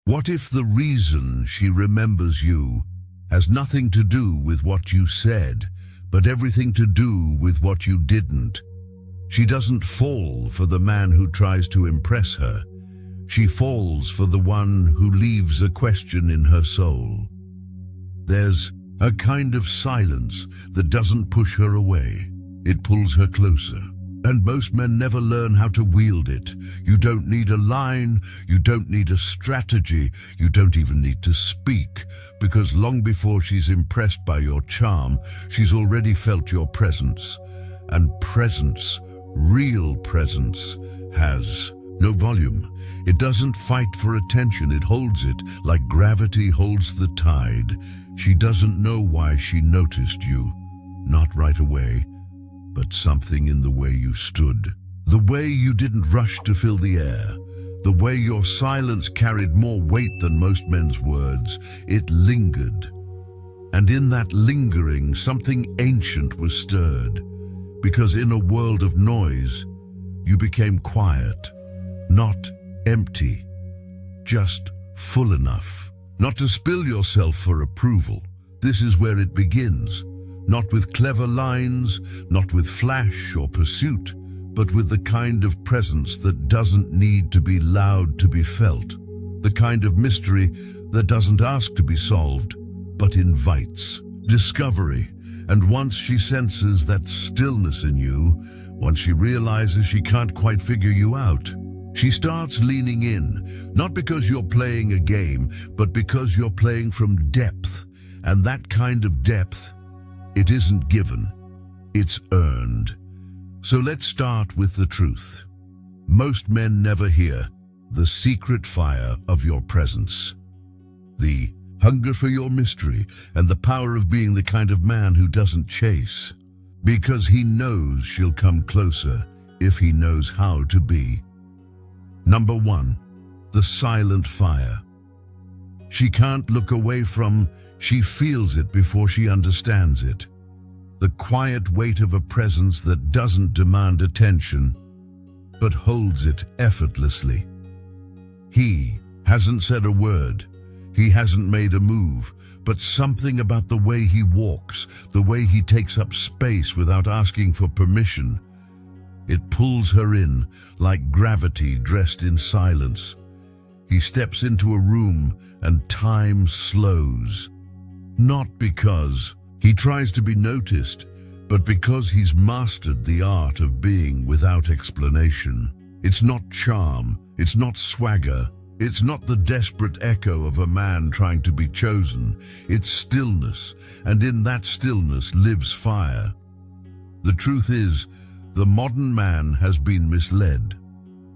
What if the reason she remembers you has nothing to do with what you said, but everything to do with what you didn't? She doesn't fall for the man who tries to impress her. She falls for the one who leaves a question in her soul. There's a kind of silence that doesn't push her away. It pulls her closer. And most men never learn how to wield it. You don't need a line, you don't need a strategy, you don't even need to speak, because long before she's impressed by your charm, she's already felt your presence. And presence, real presence, has no volume. It doesn't fight for attention, it holds it like gravity holds the tide. She doesn't know why she noticed you, not right away, but something in the way you stood. The way you didn't rush to fill the air. The way your silence carried more weight than most men's words. It lingered. And in that lingering, something ancient was stirred. Because in a world of noise, you became quiet. Not empty. Just full enough. Not to spill yourself for approval. This is where it begins. Not with clever lines, not with flash or pursuit, but with the kind of presence that doesn't need to be loud to be felt. The kind of mystery that doesn't ask to be solved, but invites discovery. And once she senses that stillness in you, once she realizes she can't quite figure you out, she starts leaning in, not because you're playing a game, but because you're playing from depth. And that kind of depth, it isn't given, it's earned. So let's start with the truth. Most men never hear the secret fire of your presence. The hunger for your mystery and the power of being the kind of man who doesn't chase. Because he knows she'll come closer if he knows how to be. Number 1, the silent fire. She can't look away from, she feels it before she understands it. The quiet weight of a presence that doesn't demand attention, but holds it effortlessly. He hasn't said a word, he hasn't made a move, but something about the way he walks, the way he takes up space without asking for permission, it pulls her in like gravity dressed in silence. He steps into a room and time slows. Not because he tries to be noticed, but because he's mastered the art of being without explanation. It's not charm, it's not swagger, it's not the desperate echo of a man trying to be chosen. It's stillness, and in that stillness lives fire. The truth is, the modern man has been misled.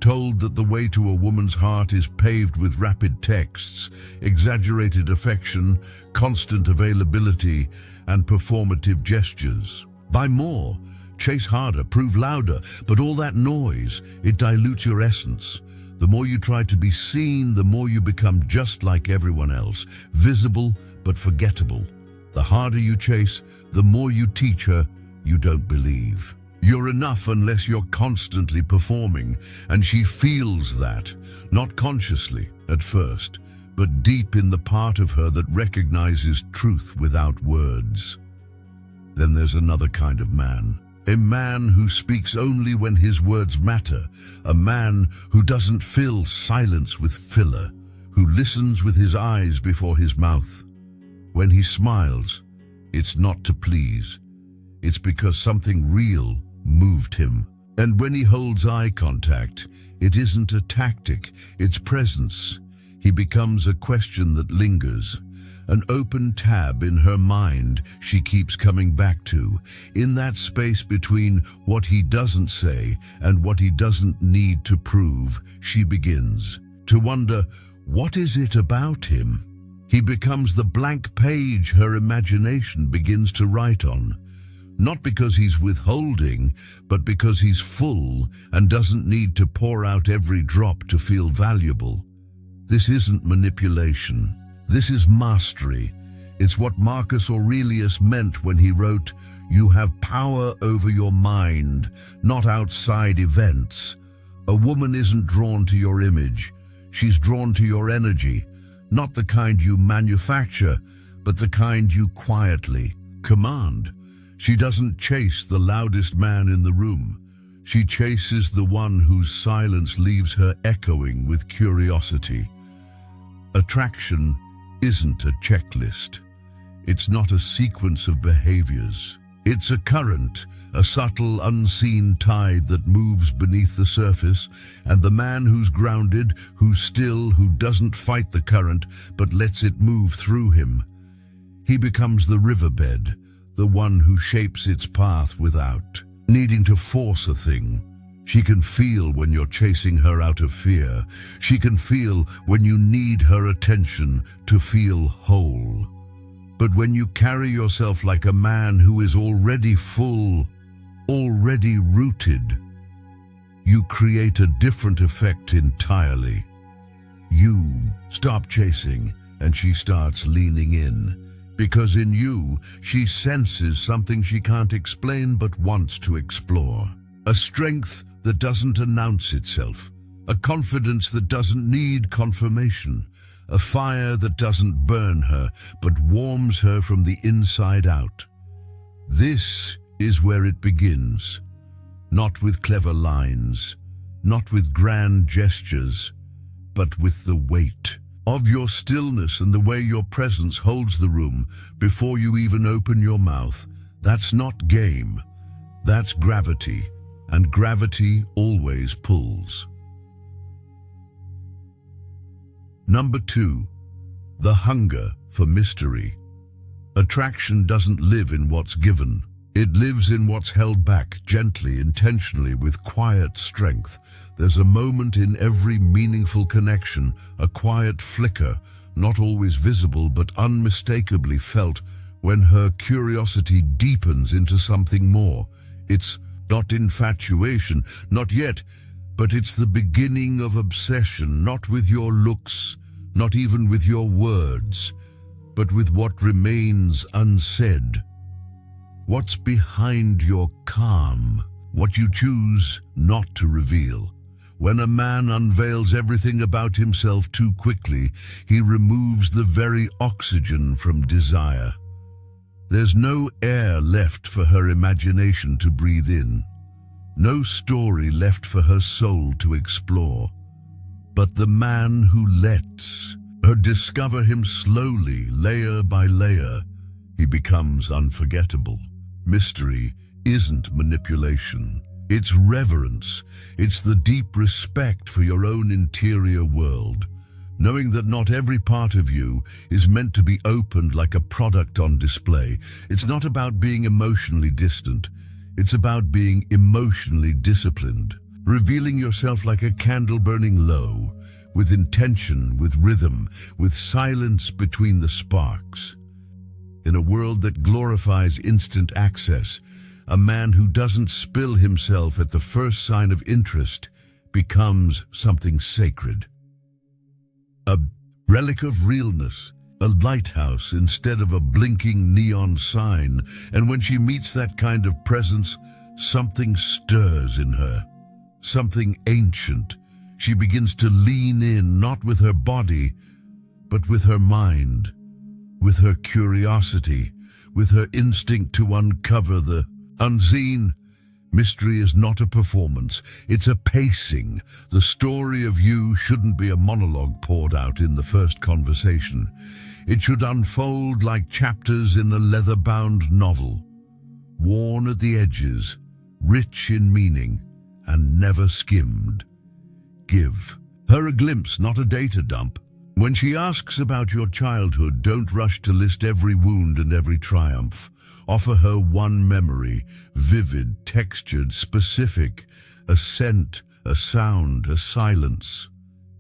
Told that the way to a woman's heart is paved with rapid texts, exaggerated affection, constant availability, and performative gestures. Buy more, chase harder, prove louder, but all that noise, it dilutes your essence. The more you try to be seen, the more you become just like everyone else, visible but forgettable. The harder you chase, the more you teach her you don't believe. You're enough unless you're constantly performing, and she feels that, not consciously at first, but deep in the part of her that recognizes truth without words. Then there's another kind of man, a man who speaks only when his words matter, a man who doesn't fill silence with filler, who listens with his eyes before his mouth. When he smiles, it's not to please, it's because something real moved him. And when he holds eye contact, it isn't a tactic, it's presence. He becomes a question that lingers, an open tab in her mind she keeps coming back to. In that space between what he doesn't say and what he doesn't need to prove, she begins to wonder, what is it about him? He becomes the blank page her imagination begins to write on. Not because he's withholding, but because he's full and doesn't need to pour out every drop to feel valuable. This isn't manipulation. This is mastery. It's what Marcus Aurelius meant when he wrote, "You have power over your mind, not outside events." A woman isn't drawn to your image. She's drawn to your energy. Not the kind you manufacture, but the kind you quietly command. She doesn't chase the loudest man in the room. She chases the one whose silence leaves her echoing with curiosity. Attraction isn't a checklist. It's not a sequence of behaviors. It's a current, a subtle, unseen tide that moves beneath the surface, and the man who's grounded, who's still, who doesn't fight the current, but lets it move through him, he becomes the riverbed, the one who shapes its path without needing to force a thing. She can feel when you're chasing her out of fear. She can feel when you need her attention to feel whole. But when you carry yourself like a man who is already full, already rooted, you create a different effect entirely. You stop chasing and she starts leaning in. Because in you, she senses something she can't explain but wants to explore. A strength that doesn't announce itself. A confidence that doesn't need confirmation. A fire that doesn't burn her but warms her from the inside out. This is where it begins. Not with clever lines, not with grand gestures, but with the weight of your stillness and the way your presence holds the room before you even open your mouth. That's not game, that's gravity, and gravity always pulls. Number 2, the hunger for mystery. Attraction doesn't live in what's given. It lives in what's held back gently, intentionally, with quiet strength. There's a moment in every meaningful connection, a quiet flicker, not always visible but unmistakably felt, when her curiosity deepens into something more. It's not infatuation, not yet, but it's the beginning of obsession, not with your looks, not even with your words, but with what remains unsaid. What's behind your calm, what you choose not to reveal. When a man unveils everything about himself too quickly, he removes the very oxygen from desire. There's no air left for her imagination to breathe in, no story left for her soul to explore. But the man who lets her discover him slowly, layer by layer, he becomes unforgettable. Mystery isn't manipulation. It's reverence. It's the deep respect for your own interior world, knowing that not every part of you is meant to be opened like a product on display. It's not about being emotionally distant. It's about being emotionally disciplined, revealing yourself like a candle burning low, with intention, with rhythm, with silence between the sparks. In a world that glorifies instant access, a man who doesn't spill himself at the first sign of interest becomes something sacred. A relic of realness, a lighthouse instead of a blinking neon sign, and when she meets that kind of presence, something stirs in her, something ancient. She begins to lean in, not with her body, but with her mind, with her curiosity, with her instinct to uncover the unseen. Mystery is not a performance, it's a pacing. The story of you shouldn't be a monologue poured out in the first conversation. It should unfold like chapters in a leather-bound novel, worn at the edges, rich in meaning, and never skimmed. Give her a glimpse, not a data dump. When she asks about your childhood, don't rush to list every wound and every triumph. Offer her one memory, vivid, textured, specific, a scent, a sound, a silence.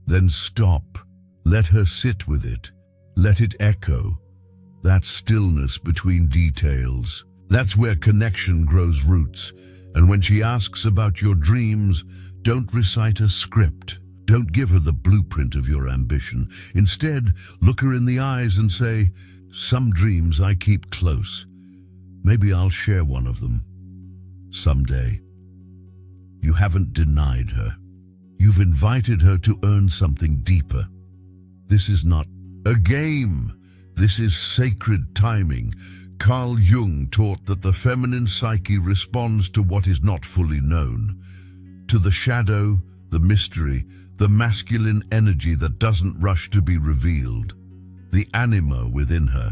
Then stop. Let her sit with it. Let it echo. That stillness between details. That's where connection grows roots. And when she asks about your dreams, don't recite a script. Don't give her the blueprint of your ambition. Instead, look her in the eyes and say, "Some dreams I keep close. Maybe I'll share one of them someday." You haven't denied her. You've invited her to earn something deeper. This is not A game. This is sacred timing. Carl Jung taught that the feminine psyche responds to what is not fully known, to the shadow, the mystery, the masculine energy that doesn't rush to be revealed, the anima within her,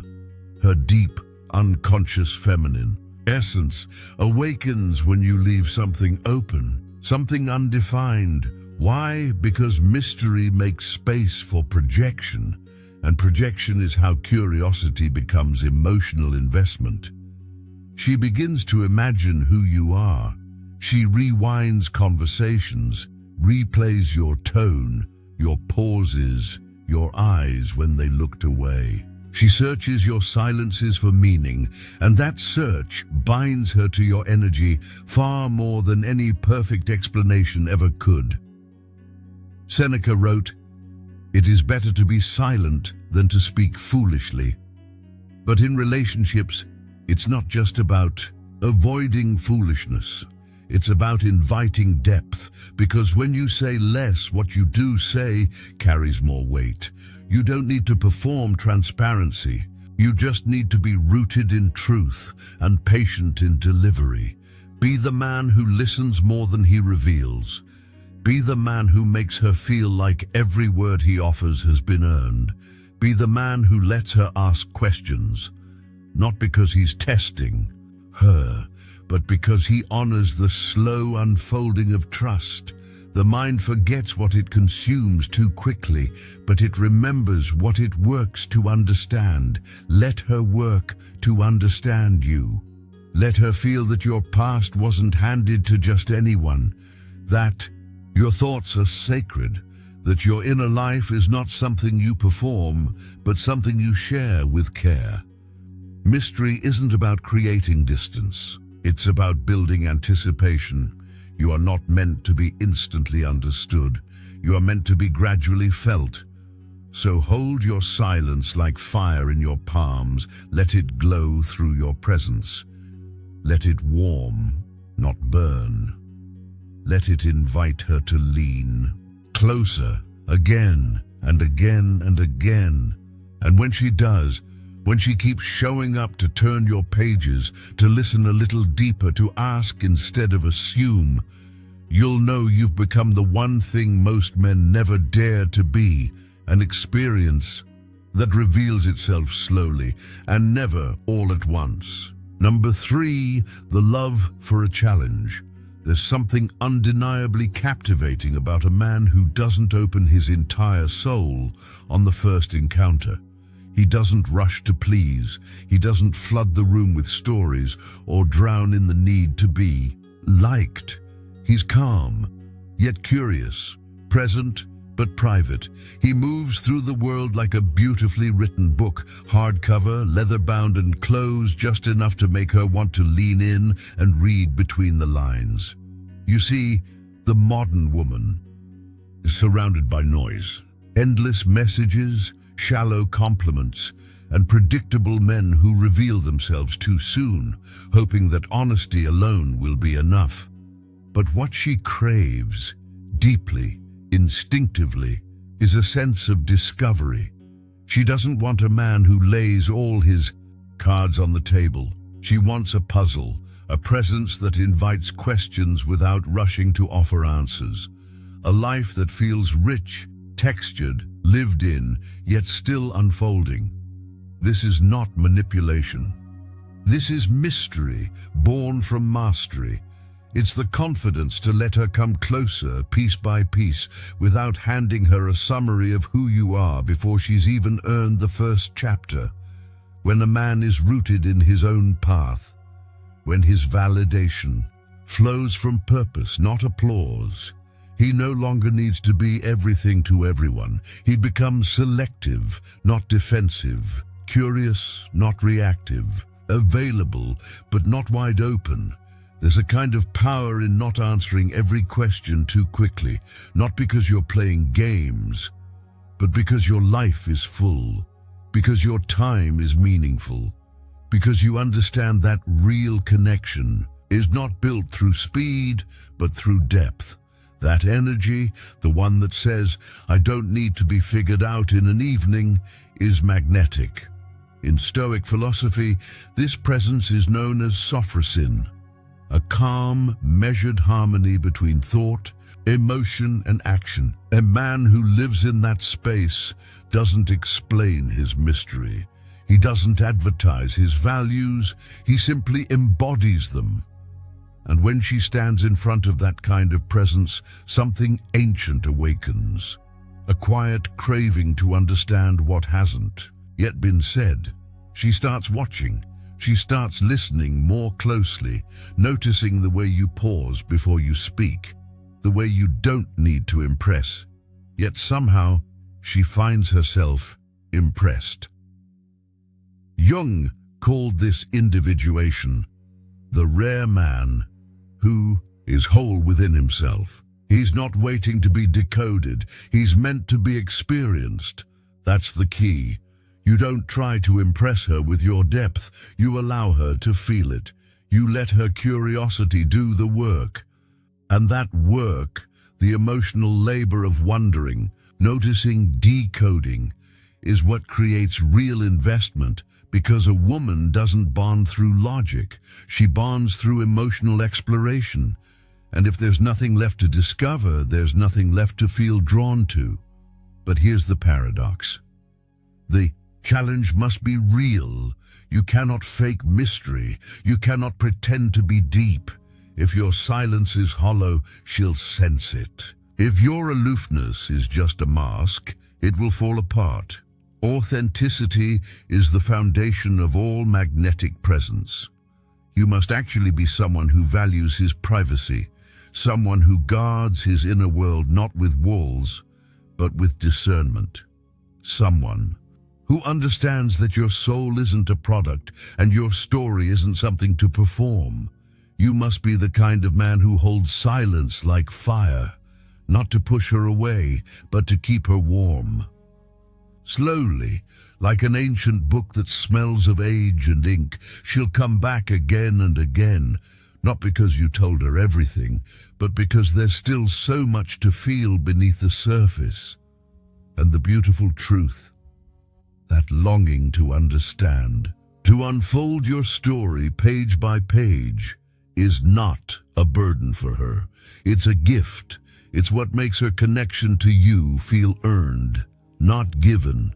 her deep, unconscious feminine essence awakens when you leave something open, something undefined. Why? Because mystery makes space for projection, and projection is how curiosity becomes emotional investment. She begins to imagine who you are. She rewinds conversations, replays your tone, your pauses, your eyes when they looked away. She searches your silences for meaning, and that search binds her to your energy far more than any perfect explanation ever could. Seneca wrote, "It is better to be silent than to speak foolishly." But in relationships, it's not just about avoiding foolishness. It's about inviting depth, because when you say less, what you do say carries more weight. You don't need to perform transparency. You just need to be rooted in truth and patient in delivery. Be the man who listens more than he reveals. Be the man who makes her feel like every word he offers has been earned. Be the man who lets her ask questions, not because he's testing her, but because he honors the slow unfolding of trust. The mind forgets what it consumes too quickly, but it remembers what it works to understand. Let her work to understand you. Let her feel that your past wasn't handed to just anyone, that your thoughts are sacred, that your inner life is not something you perform, but something you share with care. Mystery isn't about creating distance. It's about building anticipation. You are not meant to be instantly understood. You are meant to be gradually felt. So hold your silence like fire in your palms. Let it glow through your presence. Let it warm, not burn. Let it invite her to lean closer, again and again and again. And when she does, when she keeps showing up to turn your pages, to listen a little deeper, to ask instead of assume, you'll know you've become the one thing most men never dare to be, an experience that reveals itself slowly and never all at once. Number 3, the love for a challenge. There's something undeniably captivating about a man who doesn't open his entire soul on the first encounter. He doesn't rush to please. He doesn't flood the room with stories or drown in the need to be liked. He's calm, yet curious, present, but private. He moves through the world like a beautifully written book, hardcover, leather-bound and closed, just enough to make her want to lean in and read between the lines. You see, the modern woman is surrounded by noise, endless messages, shallow compliments, and predictable men who reveal themselves too soon, hoping that honesty alone will be enough. But what she craves, deeply, instinctively, is a sense of discovery. She doesn't want a man who lays all his cards on the table. She wants a puzzle, a presence that invites questions without rushing to offer answers. A life that feels rich, textured, lived in, yet still unfolding. This is not manipulation. This is mystery, born from mastery. It's the confidence to let her come closer, piece by piece, without handing her a summary of who you are before she's even earned the first chapter. When a man is rooted in his own path, when his validation flows from purpose, not applause, he no longer needs to be everything to everyone. He becomes selective, not defensive, curious, not reactive, available, but not wide open. There's a kind of power in not answering every question too quickly, not because you're playing games, but because your life is full, because your time is meaningful, because you understand that real connection is not built through speed, but through depth. That energy, the one that says, "I don't need to be figured out in an evening," is magnetic. In Stoic philosophy, this presence is known as sophrosin, a calm, measured harmony between thought, emotion, and action. A man who lives in that space doesn't explain his mystery. He doesn't advertise his values, he simply embodies them. And when she stands in front of that kind of presence, something ancient awakens, a quiet craving to understand what hasn't yet been said. She starts watching, she starts listening more closely, noticing the way you pause before you speak, the way you don't need to impress, yet somehow she finds herself impressed. Jung called this individuation the rare man who is whole within himself. He's not waiting to be decoded, he's meant to be experienced. That's the key. You don't try to impress her with your depth, you allow her to feel it. You let her curiosity do the work. And that work, the emotional labor of wondering, noticing, decoding, is what creates real investment, because a woman doesn't bond through logic, she bonds through emotional exploration. And if there's nothing left to discover, there's nothing left to feel drawn to. But here's the paradox. The challenge must be real. You cannot fake mystery. You cannot pretend to be deep. If your silence is hollow, she'll sense it. If your aloofness is just a mask, it will fall apart. Authenticity is the foundation of all magnetic presence. You must actually be someone who values his privacy, someone who guards his inner world not with walls, but with discernment. Someone who understands that your soul isn't a product and your story isn't something to perform. You must be the kind of man who holds silence like fire, not to push her away, but to keep her warm. Slowly, like an ancient book that smells of age and ink, she'll come back again and again, not because you told her everything, but because there's still so much to feel beneath the surface. And the beautiful truth, that longing to understand, to unfold your story page by page, is not a burden for her. It's a gift. It's what makes her connection to you feel earned, not given.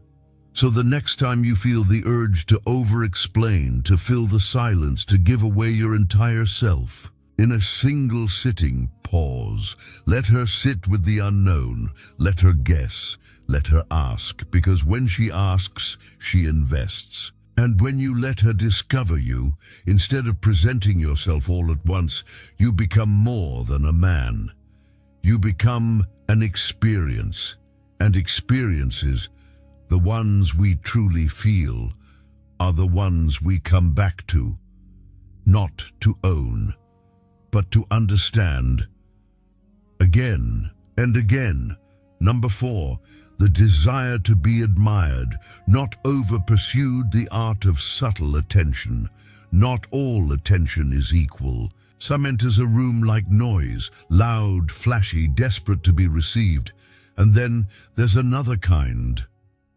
So the next time you feel the urge to over-explain, to fill the silence, to give away your entire self, in a single sitting, pause. Let her sit with the unknown. Let her guess. Let her ask, because when she asks, she invests. And when you let her discover you, instead of presenting yourself all at once, you become more than a man. You become an experience. And experiences, the ones we truly feel, are the ones we come back to. Not to own, but to understand. Again and again. Number 4, the desire to be admired, not over-pursued, the art of subtle attention. Not all attention is equal. Some enters a room like noise, loud, flashy, desperate to be received. And then there's another kind,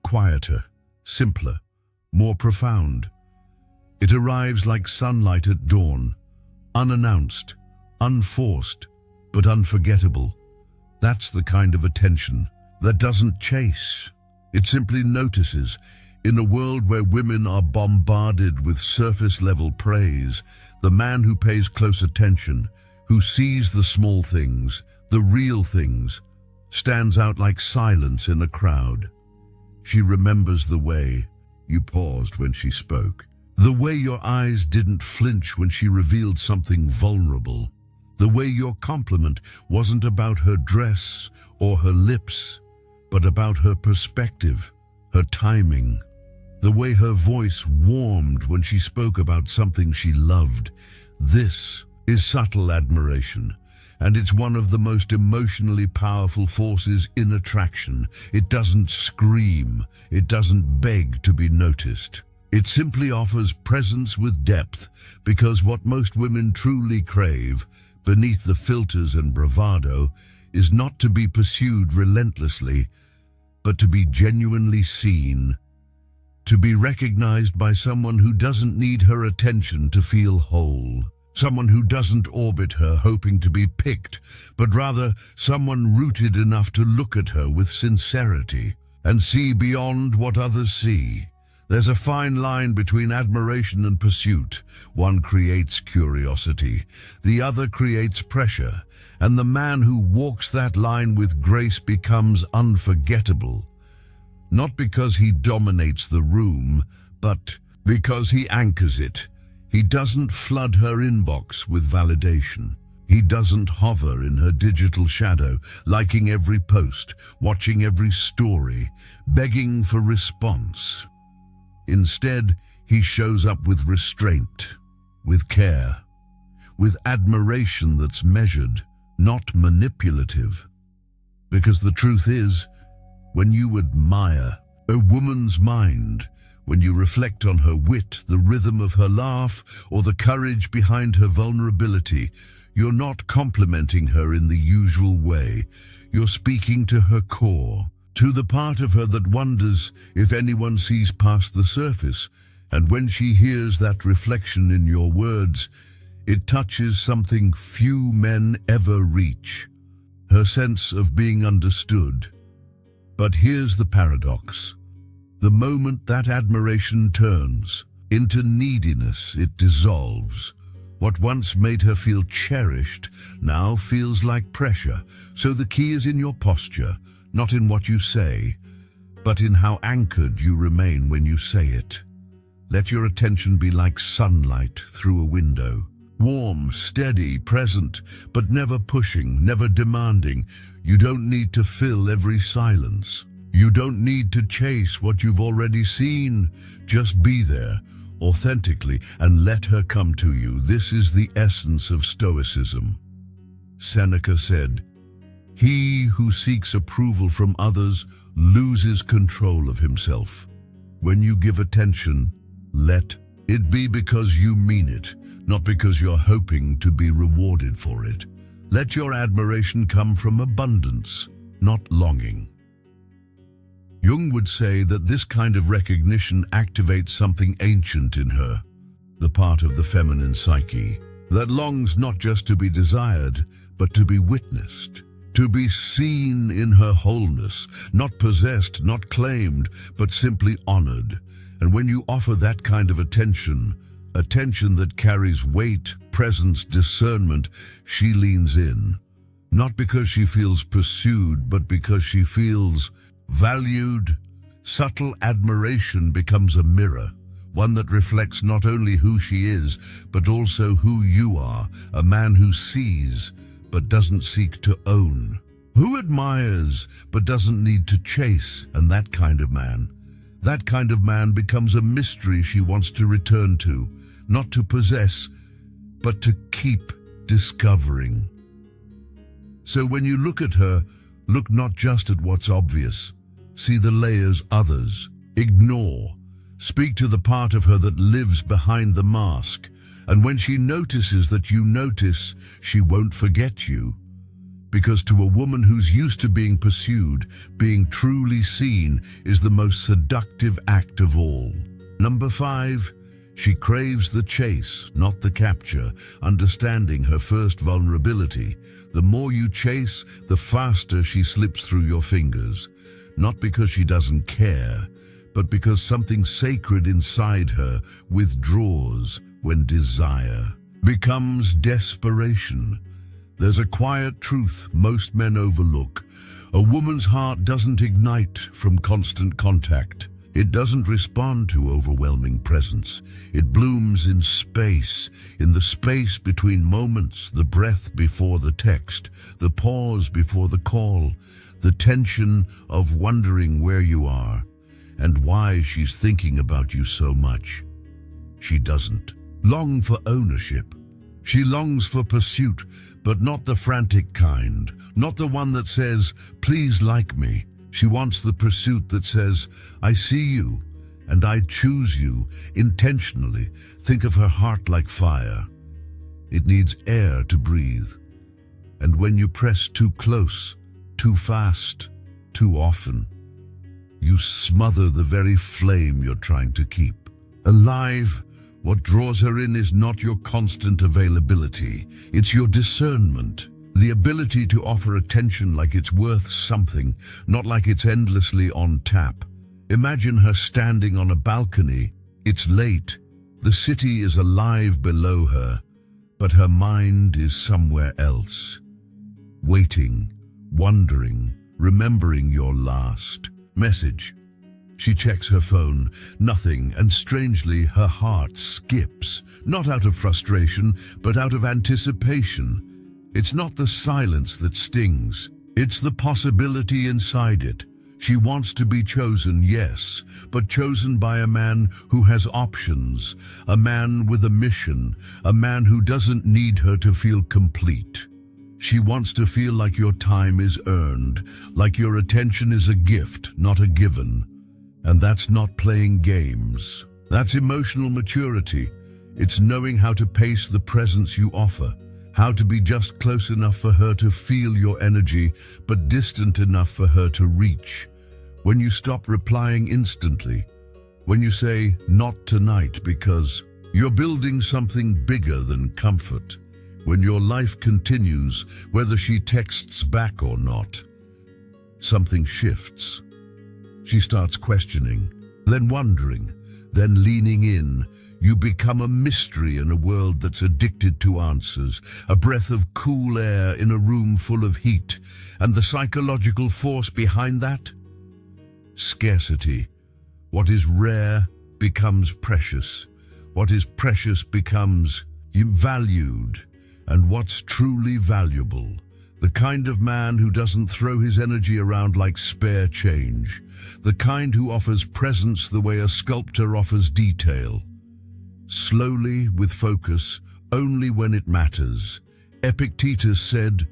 quieter, simpler, more profound. It arrives like sunlight at dawn, unannounced, unforced, but unforgettable. That's the kind of attention that doesn't chase. It simply notices. In a world where women are bombarded with surface-level praise, the man who pays close attention, who sees the small things, the real things, stands out like silence in a crowd. She remembers the way you paused when she spoke, the way your eyes didn't flinch when she revealed something vulnerable, the way your compliment wasn't about her dress or her lips, but about her perspective, her timing, the way her voice warmed when she spoke about something she loved. This is subtle admiration. And it's one of the most emotionally powerful forces in attraction. It doesn't scream. It doesn't beg to be noticed. It simply offers presence with depth, because what most women truly crave, beneath the filters and bravado, is not to be pursued relentlessly, but to be genuinely seen, to be recognized by someone who doesn't need her attention to feel whole, someone who doesn't orbit her hoping to be picked, but rather someone rooted enough to look at her with sincerity and see beyond what others see. There's a fine line between admiration and pursuit. One creates curiosity, the other creates pressure, and the man who walks that line with grace becomes unforgettable. Not because he dominates the room, but because he anchors it. He doesn't flood her inbox with validation. He doesn't hover in her digital shadow, liking every post, watching every story, begging for response. Instead, he shows up with restraint, with care, with admiration that's measured, not manipulative. Because the truth is, when you admire a woman's mind, when you reflect on her wit, the rhythm of her laugh, or the courage behind her vulnerability, you're not complimenting her in the usual way. You're speaking to her core, to the part of her that wonders if anyone sees past the surface. And when she hears that reflection in your words, it touches something few men ever reach, her sense of being understood. But here's the paradox. The moment that admiration turns into neediness, it dissolves. What once made her feel cherished now feels like pressure. So the key is in your posture, not in what you say, but in how anchored you remain when you say it. Let your attention be like sunlight through a window. Warm, steady, present, but never pushing, never demanding. You don't need to fill every silence. You don't need to chase what you've already seen. Just be there, authentically, and let her come to you. This is the essence of Stoicism. Seneca said, "He who seeks approval from others loses control of himself." When you give attention, let it be because you mean it, not because you're hoping to be rewarded for it. Let your admiration come from abundance, not longing. Jung would say that this kind of recognition activates something ancient in her, the part of the feminine psyche, that longs not just to be desired, but to be witnessed, to be seen in her wholeness, not possessed, not claimed, but simply honored. And when you offer that kind of attention that carries weight, presence, discernment, she leans in, not because she feels pursued, but because she feels valued. Subtle admiration becomes a mirror, one that reflects not only who she is, but also who you are, a man who sees, but doesn't seek to own, who admires, but doesn't need to chase. And that kind of man becomes a mystery she wants to return to, not to possess, but to keep discovering. So when you look at her, look not just at what's obvious. See the layers others ignore. Speak to the part of her that lives behind the mask. And when she notices that you notice, she won't forget you. Because to a woman who's used to being pursued, being truly seen is the most seductive act of all. Number 5, she craves the chase, not the capture, understanding her first vulnerability. The more you chase, the faster she slips through your fingers. Not because she doesn't care, but because something sacred inside her withdraws when desire becomes desperation. There's a quiet truth most men overlook. A woman's heart doesn't ignite from constant contact. It doesn't respond to overwhelming presence. It blooms in space, in the space between moments, the breath before the text, the pause before the call, the tension of wondering where you are and why she's thinking about you so much. She doesn't long for ownership. She longs for pursuit, but not the frantic kind, not the one that says, "Please like me." She wants the pursuit that says, "I see you and I choose you intentionally." Think of her heart like fire. It needs air to breathe. And when you press too close, too fast, too often, you smother the very flame you're trying to keep alive. What draws her in is not your constant availability, it's your discernment. The ability to offer attention like it's worth something, not like it's endlessly on tap. Imagine her standing on a balcony. It's late. The city is alive below her, but her mind is somewhere else. Waiting, wondering, remembering your last message. She checks her phone, nothing, and strangely her heart skips, not out of frustration, but out of anticipation. It's not the silence that stings, it's the possibility inside it. She wants to be chosen, yes, but chosen by a man who has options, a man with a mission, a man who doesn't need her to feel complete. She wants to feel like your time is earned, like your attention is a gift, not a given. And that's not playing games. That's emotional maturity. It's knowing how to pace the presence you offer, how to be just close enough for her to feel your energy, but distant enough for her to reach. When you stop replying instantly, when you say, "Not tonight," because you're building something bigger than comfort. When your life continues, whether she texts back or not, something shifts. She starts questioning, then wondering, then leaning in. You become a mystery in a world that's addicted to answers, a breath of cool air in a room full of heat. And the psychological force behind that? Scarcity. What is rare becomes precious. What is precious becomes valued. And what's truly valuable? The kind of man who doesn't throw his energy around like spare change. The kind who offers presence the way a sculptor offers detail. Slowly, with focus, only when it matters. Epictetus said,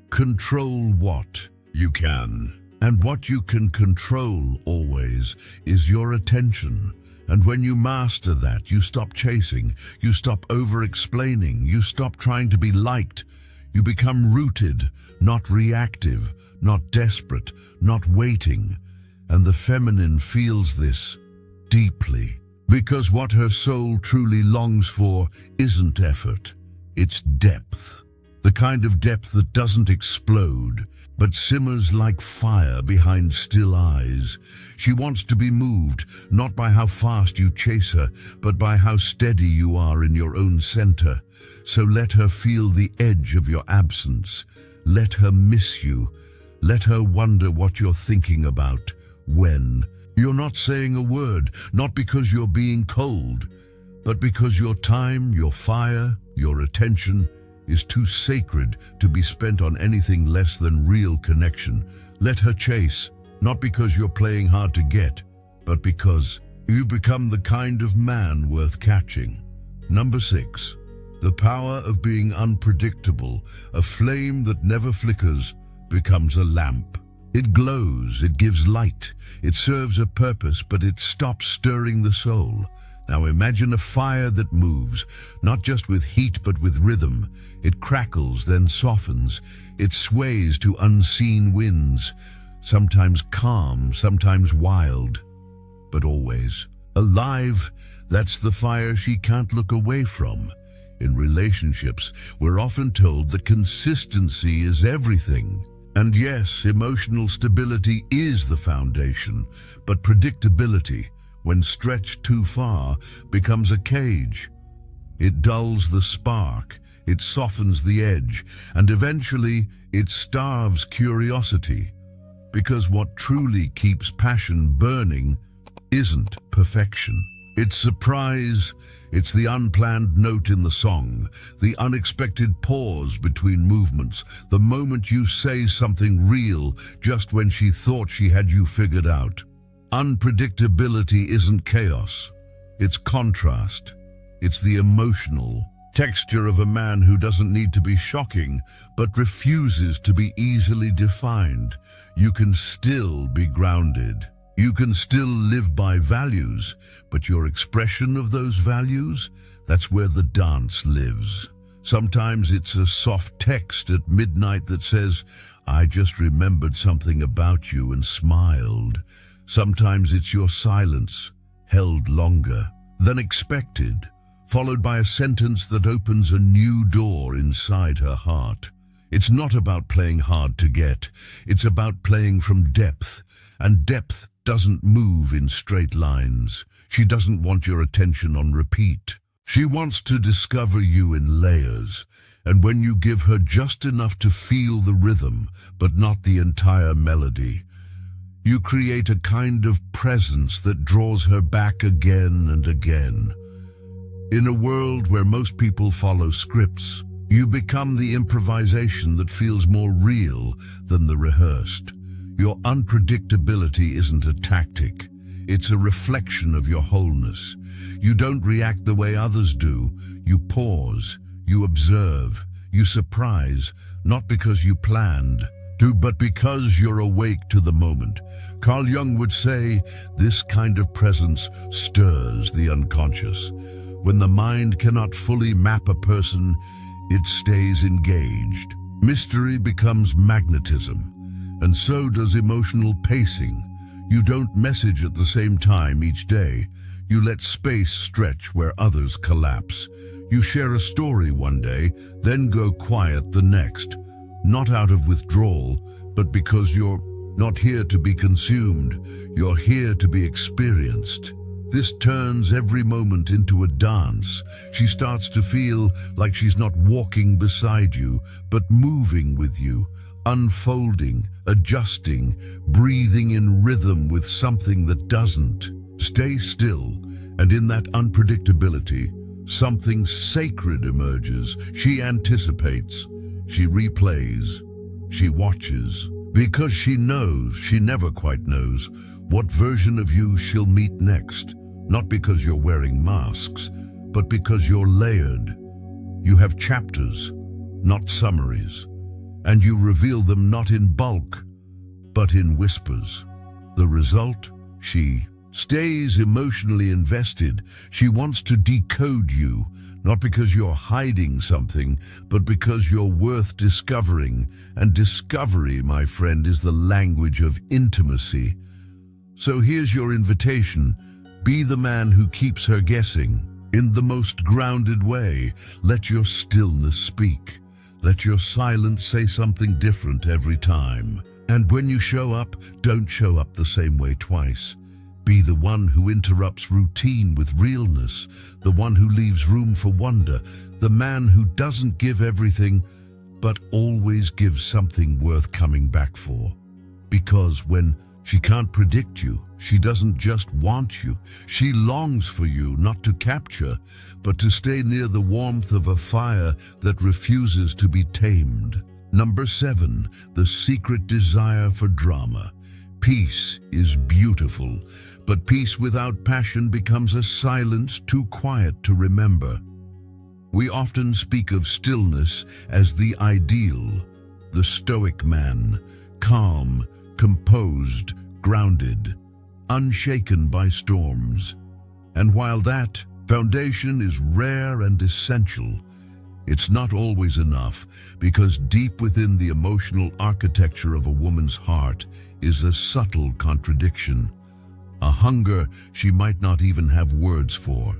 "Control what you can." And what you can control always is your attention. And when you master that, you stop chasing, you stop over-explaining, you stop trying to be liked. You become rooted, not reactive, not desperate, not waiting. And the feminine feels this deeply, because what her soul truly longs for isn't effort, it's depth. The kind of depth that doesn't explode, but simmers like fire behind still eyes. She wants to be moved, not by how fast you chase her, but by how steady you are in your own center. So let her feel the edge of your absence. Let her miss you. Let her wonder what you're thinking about. When you're not saying a word, not because you're being cold, but because your time, your fire, your attention is too sacred to be spent on anything less than real connection. Let her chase, not because you're playing hard to get, but because you become the kind of man worth catching. Number 6, the power of being unpredictable. A flame that never flickers becomes a lamp. It glows, it gives light, it serves a purpose, but it stops stirring the soul. Now imagine a fire that moves, not just with heat but with rhythm. It crackles, then softens. It sways to unseen winds, sometimes calm, sometimes wild, but always alive. That's the fire she can't look away from. In relationships, we're often told that consistency is everything. And yes, emotional stability is the foundation, but predictability, when stretched too far, becomes a cage. It dulls the spark, it softens the edge, and eventually it starves curiosity. Because what truly keeps passion burning isn't perfection. It's surprise, it's the unplanned note in the song, the unexpected pause between movements, the moment you say something real just when she thought she had you figured out. Unpredictability isn't chaos, it's contrast. It's the emotional texture of a man who doesn't need to be shocking, but refuses to be easily defined. You can still be grounded. You can still live by values, but your expression of those values, that's where the dance lives. Sometimes it's a soft text at midnight that says, "I just remembered something about you and smiled." Sometimes it's your silence, held longer than expected, followed by a sentence that opens a new door inside her heart. It's not about playing hard to get, it's about playing from depth, and depth doesn't move in straight lines. She doesn't want your attention on repeat. She wants to discover you in layers, and when you give her just enough to feel the rhythm, but not the entire melody, you create a kind of presence that draws her back again and again. In a world where most people follow scripts, you become the improvisation that feels more real than the rehearsed. Your unpredictability isn't a tactic, it's a reflection of your wholeness. You don't react the way others do. You pause, you observe, you surprise, not because you planned to, but because you're awake to the moment. Carl Jung would say, this kind of presence stirs the unconscious. When the mind cannot fully map a person, it stays engaged. Mystery becomes magnetism, and so does emotional pacing. You don't message at the same time each day. You let space stretch where others collapse. You share a story one day, then go quiet the next. Not out of withdrawal, but because you're not here to be consumed. You're here to be experienced. This turns every moment into a dance. She starts to feel like she's not walking beside you, but moving with you, unfolding, adjusting, breathing in rhythm with something that doesn't. Stay still, and in that unpredictability, something sacred emerges. She anticipates, she replays, she watches, because she knows, she never quite knows, what version of you she'll meet next. Not because you're wearing masks, but because you're layered. You have chapters, not summaries, and you reveal them not in bulk, but in whispers. The result? She stays emotionally invested. She wants to decode you, not because you're hiding something, but because you're worth discovering. And discovery, my friend, is the language of intimacy. So here's your invitation. Be the man who keeps her guessing. In the most grounded way, let your stillness speak. Let your silence say something different every time. And when you show up, don't show up the same way twice. Be the one who interrupts routine with realness, the one who leaves room for wonder, the man who doesn't give everything, but always gives something worth coming back for. Because when she can't predict you, she doesn't just want you. She longs for you, not to capture, but to stay near the warmth of a fire that refuses to be tamed. Number 7, the secret desire for drama. Peace is beautiful, but peace without passion becomes a silence too quiet to remember. We often speak of stillness as the ideal, the Stoic man, calm, composed, grounded, unshaken by storms. And while that foundation is rare and essential, it's not always enough, because deep within the emotional architecture of a woman's heart is a subtle contradiction, a hunger she might not even have words for.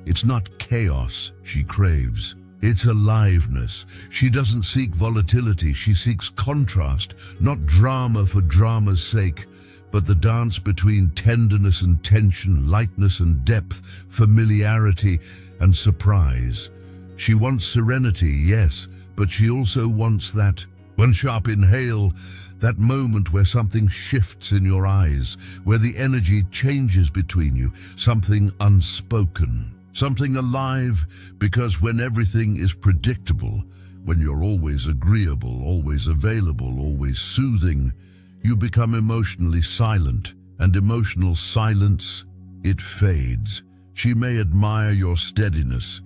It's not chaos she craves, it's aliveness. She doesn't seek volatility, she seeks contrast, not drama for drama's sake, but the dance between tenderness and tension, lightness and depth, familiarity and surprise. She wants serenity, yes, but she also wants that one sharp inhale, that moment where something shifts in your eyes, where the energy changes between you, something unspoken, something alive, because when everything is predictable, when you're always agreeable, always available, always soothing, you become emotionally silent, and emotional silence, it fades. She may admire your steadiness.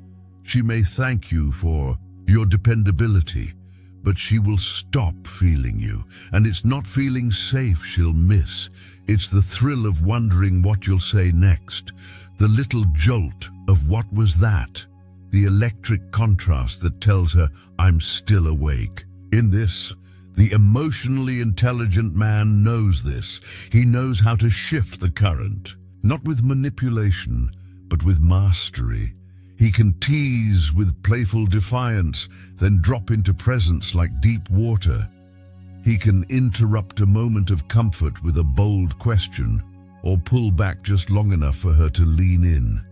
She may thank you for your dependability, but she will stop feeling you, and it's not feeling safe she'll miss. It's the thrill of wondering what you'll say next, the little jolt of what was that, the electric contrast that tells her, I'm still awake. In this, the emotionally intelligent man knows this. He knows how to shift the current, not with manipulation, but with mastery. He can tease with playful defiance, then drop into presence like deep water. He can interrupt a moment of comfort with a bold question, or pull back just long enough for her to lean in.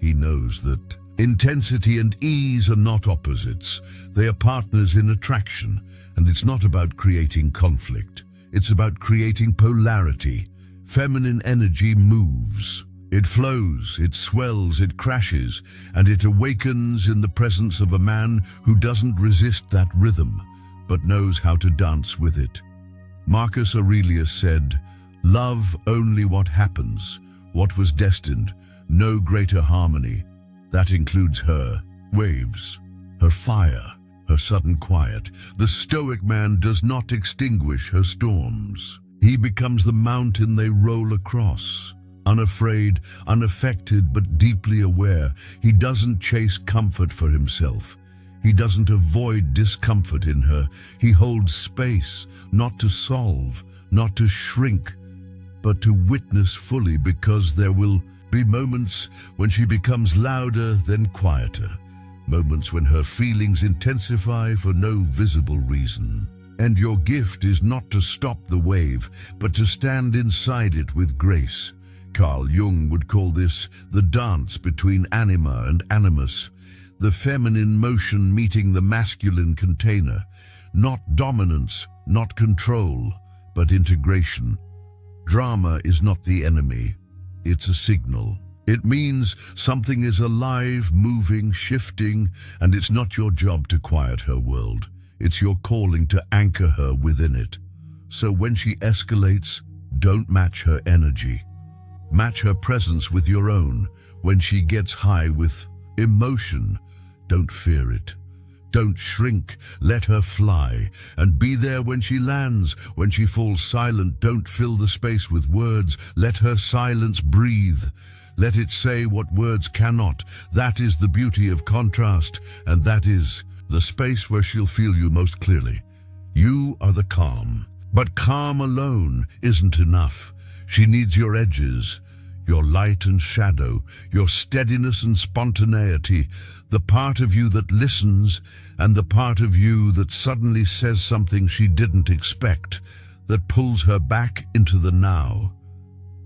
He knows that intensity and ease are not opposites. They are partners in attraction, and it's not about creating conflict. It's about creating polarity. Feminine energy moves. It flows, it swells, it crashes, and it awakens in the presence of a man who doesn't resist that rhythm, but knows how to dance with it. Marcus Aurelius said, "Love only what happens, what was destined, no greater harmony." That includes her waves, her fire, her sudden quiet. The Stoic man does not extinguish her storms. He becomes the mountain they roll across. Unafraid, unaffected, but deeply aware. He doesn't chase comfort for himself. He doesn't avoid discomfort in her. He holds space, not to solve, not to shrink, but to witness fully, because there will be moments when she becomes louder then quieter, moments when her feelings intensify for no visible reason. And your gift is not to stop the wave, but to stand inside it with grace. Carl Jung would call this the dance between anima and animus, the feminine motion meeting the masculine container. Not dominance, not control, but integration. Drama is not the enemy. It's a signal. It means something is alive, moving, shifting, and it's not your job to quiet her world. It's your calling to anchor her within it. So when she escalates, don't match her energy. Match her presence with your own. When she gets high with emotion, don't fear it. Don't shrink, let her fly, and be there when she lands. When she falls silent, don't fill the space with words. Let her silence breathe. Let it say what words cannot. That is the beauty of contrast, and that is the space where she'll feel you most clearly. You are the calm, but calm alone isn't enough. She needs your edges, your light and shadow, your steadiness and spontaneity, the part of you that listens and the part of you that suddenly says something she didn't expect, that pulls her back into the now.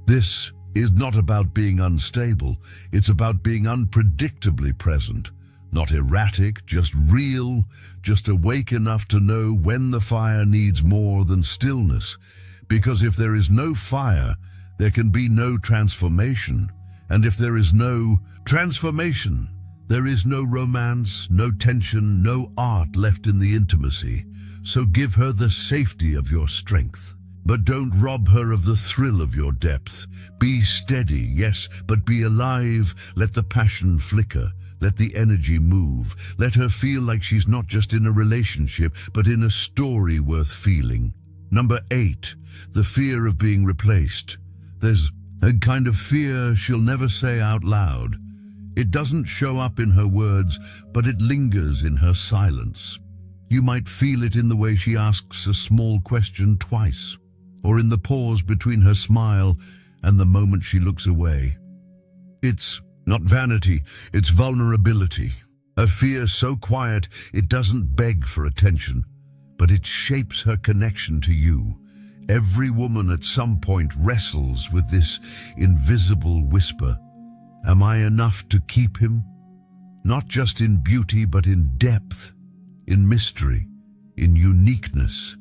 This is not about being unstable, it's about being unpredictably present. Not erratic, just real, just awake enough to know when the fire needs more than stillness. Because if there is no fire, there can be no transformation. And if there is no transformation, there is no romance, no tension, no art left in the intimacy. So give her the safety of your strength. But don't rob her of the thrill of your depth. Be steady, yes, but be alive. Let the passion flicker. Let the energy move. Let her feel like she's not just in a relationship, but in a story worth feeling. Number 8, the fear of being replaced. There's a kind of fear she'll never say out loud. It doesn't show up in her words, but it lingers in her silence. You might feel it in the way she asks a small question twice, or in the pause between her smile and the moment she looks away. It's not vanity, it's vulnerability. A fear so quiet it doesn't beg for attention, but it shapes her connection to you. Every woman at some point wrestles with this invisible whisper. Am I enough to keep him? Not just in beauty, but in depth, in mystery, in uniqueness.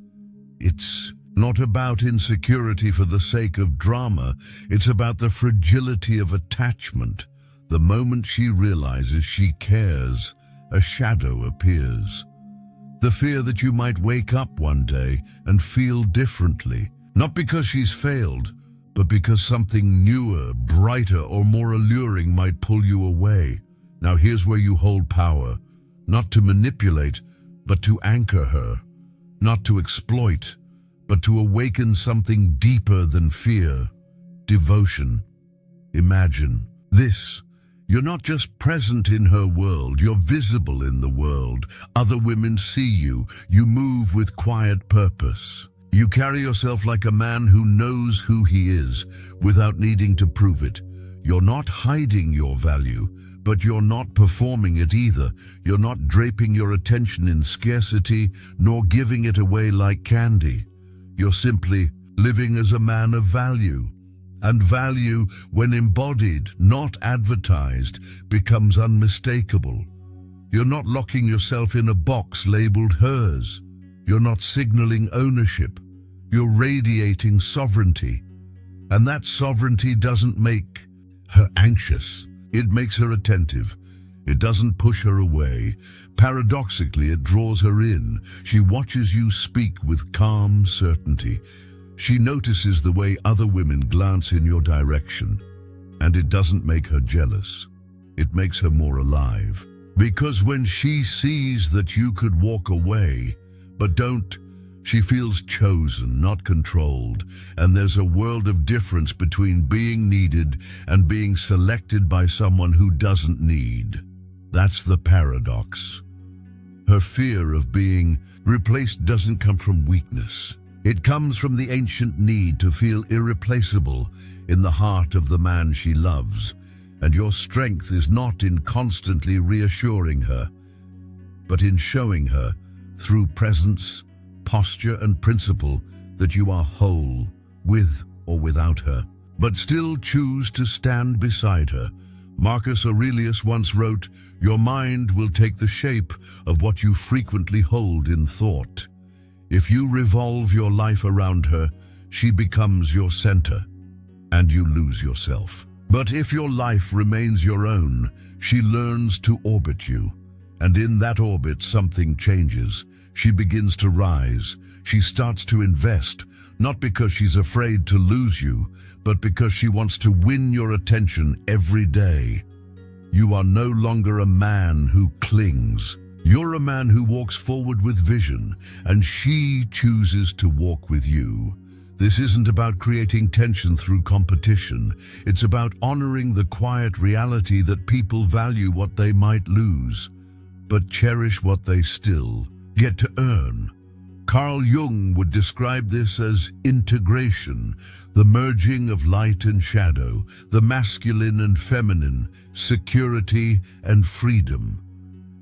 It's not about insecurity for the sake of drama. It's about the fragility of attachment. The moment she realizes she cares, a shadow appears. The fear that you might wake up one day and feel differently, not because she's failed, but because something newer, brighter, or more alluring might pull you away. Now here's where you hold power, not to manipulate, but to anchor her, not to exploit, but to awaken something deeper than fear, devotion. Imagine this. You're not just present in her world, you're visible in the world. Other women see you. You move with quiet purpose. You carry yourself like a man who knows who he is without needing to prove it. You're not hiding your value, but you're not performing it either. You're not draping your attention in scarcity, nor giving it away like candy. You're simply living as a man of value. And value, when embodied, not advertised, becomes unmistakable. You're not locking yourself in a box labeled hers. You're not signaling ownership. You're radiating sovereignty. And that sovereignty doesn't make her anxious. It makes her attentive. It doesn't push her away. Paradoxically, it draws her in. She watches you speak with calm certainty. She notices the way other women glance in your direction, and it doesn't make her jealous. It makes her more alive. Because when she sees that you could walk away, but don't, she feels chosen, not controlled, and there's a world of difference between being needed and being selected by someone who doesn't need. That's the paradox. Her fear of being replaced doesn't come from weakness. It comes from the ancient need to feel irreplaceable in the heart of the man she loves, and your strength is not in constantly reassuring her, but in showing her, through presence, posture and principle, that you are whole, with or without her, but still choose to stand beside her. Marcus Aurelius once wrote, "Your mind will take the shape of what you frequently hold in thought." If you revolve your life around her, she becomes your center, and you lose yourself. But if your life remains your own, she learns to orbit you, and in that orbit something changes. She begins to rise. She starts to invest, not because she's afraid to lose you, but because she wants to win your attention every day. You are no longer a man who clings. You're a man who walks forward with vision, and she chooses to walk with you. This isn't about creating tension through competition. It's about honoring the quiet reality that people value what they might lose, but cherish what they still get to earn. Carl Jung would describe this as integration, the merging of light and shadow, the masculine and feminine, security and freedom.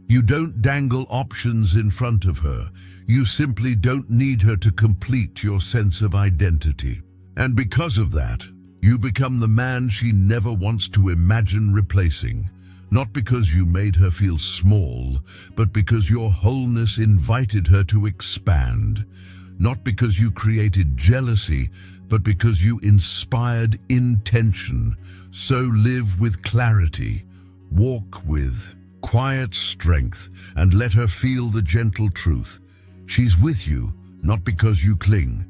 You don't dangle options in front of her. You simply don't need her to complete your sense of identity. And because of that, you become the man she never wants to imagine replacing. Not because you made her feel small, but because your wholeness invited her to expand. Not because you created jealousy, but because you inspired intention. So live with clarity, walk with quiet strength, and let her feel the gentle truth. She's with you, not because you cling,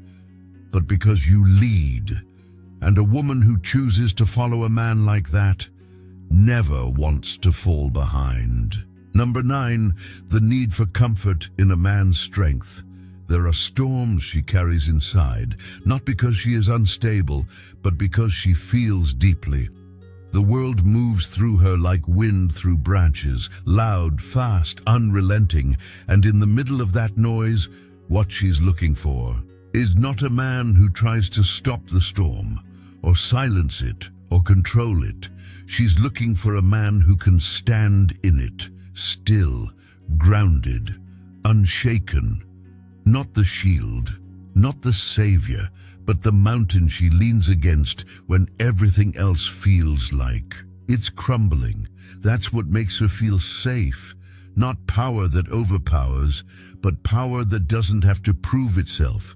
but because you lead. And a woman who chooses to follow a man like that never wants to fall behind. Number 9, the need for comfort in a man's strength. There are storms she carries inside, not because she is unstable, but because she feels deeply. The world moves through her like wind through branches, loud, fast, unrelenting, and in the middle of that noise, what she's looking for is not a man who tries to stop the storm, or silence it, or control it. She's looking for a man who can stand in it, still, grounded, unshaken. Not the shield, not the savior, but the mountain she leans against when everything else feels like it's crumbling. That's what makes her feel safe. Not power that overpowers, but power that doesn't have to prove itself.